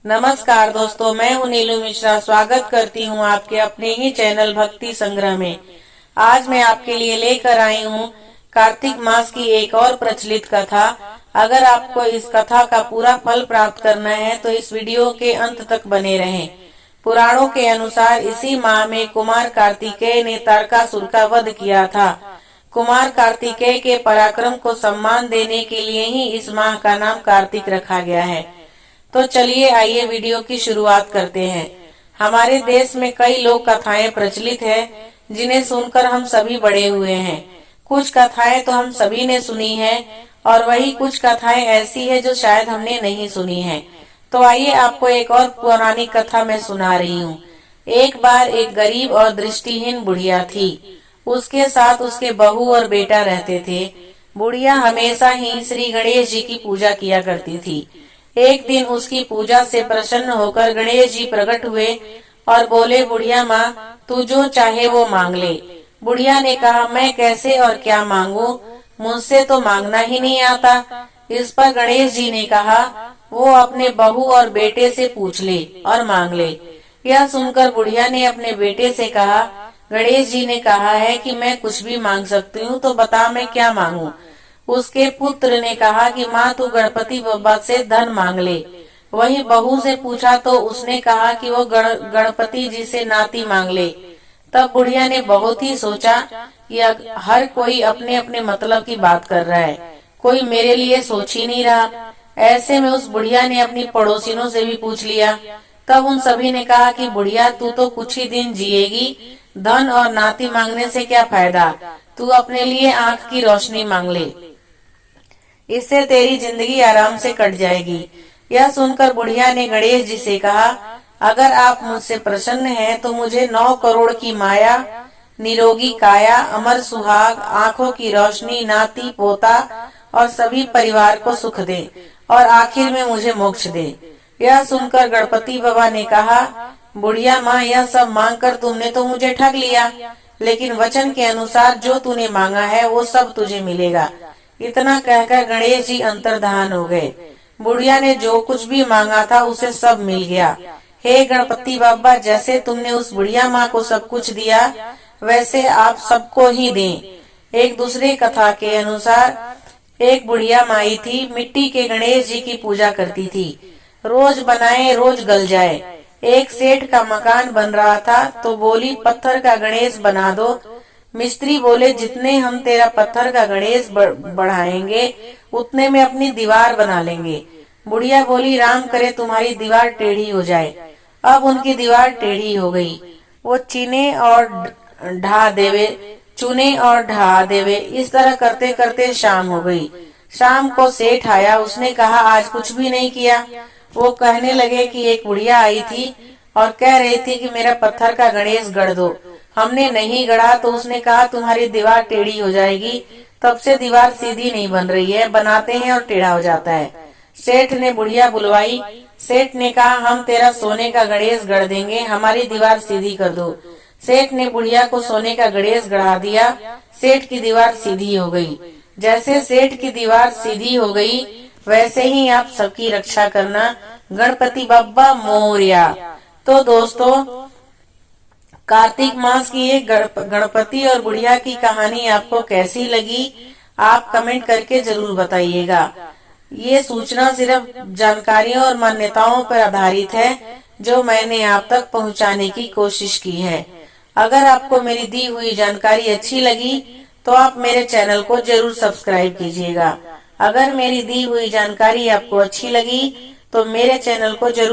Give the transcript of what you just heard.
नमस्कार दोस्तों, मैं हूं नीलू मिश्रा। स्वागत करती हूं आपके अपने ही चैनल भक्ति संग्रह में। आज मैं आपके लिए लेकर आई हूं कार्तिक मास की एक और प्रचलित कथा। अगर आपको इस कथा का पूरा फल प्राप्त करना है तो इस वीडियो के अंत तक बने रहें। पुराणों के अनुसार इसी माह में कुमार कार्तिकेय ने तारकासुर का वध किया था। कुमार कार्तिकेय के पराक्रम को सम्मान देने के लिए ही इस माह का नाम कार्तिक रखा गया है। तो चलिए आइए वीडियो की शुरुआत करते हैं। हमारे देश में कई लोक कथाएं प्रचलित है जिन्हें सुनकर हम सभी बड़े हुए हैं। कुछ कथाएं तो हम सभी ने सुनी है और वही कुछ कथाएं ऐसी है जो शायद हमने नहीं सुनी है। तो आइए आपको एक और पुरानी कथा मैं सुना रही हूँ। एक बार एक गरीब और दृष्टिहीन बुढ़िया थी। उसके साथ उसके बहू और बेटा रहते थे। बुढ़िया हमेशा ही श्री गणेश जी की पूजा किया करती थी। एक दिन उसकी पूजा से प्रसन्न होकर गणेश जी प्रकट हुए और बोले, बुढ़िया माँ, तू जो चाहे वो मांग ले। बुढ़िया ने कहा, मैं कैसे और क्या मांगू, मुझसे तो मांगना ही नहीं आता। इस पर गणेश जी ने कहा, वो अपने बहू और बेटे से पूछ ले और मांग ले। यह सुनकर बुढ़िया ने अपने बेटे से कहा, गणेश जी ने कहा है कि मैं कुछ भी मांग सकती हूँ, तो बता मैं क्या मांगू। उसके पुत्र ने कहा कि माँ, तू गणपति बप्पा से धन मांग ले। वही बहू से पूछा तो उसने कहा कि वो गणपति जी से नाती मांग ले। तब बुढ़िया ने बहुत ही सोचा कि हर कोई अपने अपने मतलब की बात कर रहा है, कोई मेरे लिए सोच ही नहीं रहा। ऐसे में उस बुढ़िया ने अपनी पड़ोसिनों से भी पूछ लिया। तब उन सभी ने कहा कि बुढ़िया, तू तो कुछ ही दिन जिएगी, धन और नाती मांगने से क्या फायदा, तू अपने लिए आंख की रोशनी मांग ले, इससे तेरी जिंदगी आराम से कट जाएगी। यह सुनकर बुढ़िया ने गणेश जी से कहा, अगर आप मुझसे प्रसन्न हैं तो मुझे 9 करोड़ की माया, निरोगी काया, अमर सुहाग, आंखों की रोशनी, नाती पोता और सभी परिवार को सुख दे और आखिर में मुझे मोक्ष दे। यह सुनकर गणपति बाबा ने कहा, बुढ़िया माँ, यह सब मांगकर तुमने तो मुझे ठग लिया, लेकिन वचन के अनुसार जो तूने मांगा है वो सब तुझे मिलेगा। इतना कहकर गणेश जी अंतर्धान हो गए। बुढ़िया ने जो कुछ भी मांगा था उसे सब मिल गया। हे गणपति बाबा, जैसे तुमने उस बुढ़िया माँ को सब कुछ दिया वैसे आप सबको ही दें। एक दूसरी कथा के अनुसार एक बुढ़िया माई थी, मिट्टी के गणेश जी की पूजा करती थी। रोज बनाए रोज गल जाए। एक सेठ का मकान बन रहा था तो बोली, पत्थर का गणेश बना दो। मिस्त्री बोले, जितने हम तेरा पत्थर का गणेश बढ़ाएंगे उतने में अपनी दीवार बना लेंगे। बुढ़िया बोली, राम करे तुम्हारी दीवार टेढ़ी हो जाए। अब उनकी दीवार टेढ़ी हो गई। वो चुने और ढा देवे। इस तरह करते करते शाम हो गई। शाम को सेठ आया। उसने कहा, आज कुछ भी नहीं किया। वो कहने लगे कि एक बुढ़िया आई थी और कह रही थी कि मेरा पत्थर का गणेश गढ़ दो। हमने नहीं गढ़ा तो उसने कहा तुम्हारी दीवार टेढ़ी हो जाएगी। तब से दीवार सीधी नहीं बन रही है, बनाते हैं और टेढ़ा हो जाता है। सेठ ने बुढ़िया बुलवाई। सेठ ने कहा, हम तेरा सोने का गणेश गढ़ देंगे, हमारी दीवार सीधी कर दो। सेठ ने बुढ़िया को सोने का गणेश गढ़ा दिया। सेठ की दीवार सीधी हो गई। जैसे सेठ की दीवार सीधी हो गई वैसे ही आप सबकी रक्षा करना। गणपति बप्पा मोरया। तो दोस्तों, कार्तिक मास की एक गणपति और बुढ़िया की कहानी आपको कैसी लगी, आप कमेंट करके जरूर बताइएगा। ये सूचना सिर्फ जानकारियों और मान्यताओं पर आधारित है जो मैंने आप तक पहुंचाने की कोशिश की है। अगर आपको मेरी दी हुई जानकारी अच्छी लगी तो आप मेरे चैनल को जरूर सब्सक्राइब कीजिएगा। अगर मेरी दी हुई जानकारी आपको अच्छी लगी तो मेरे चैनल को जरूर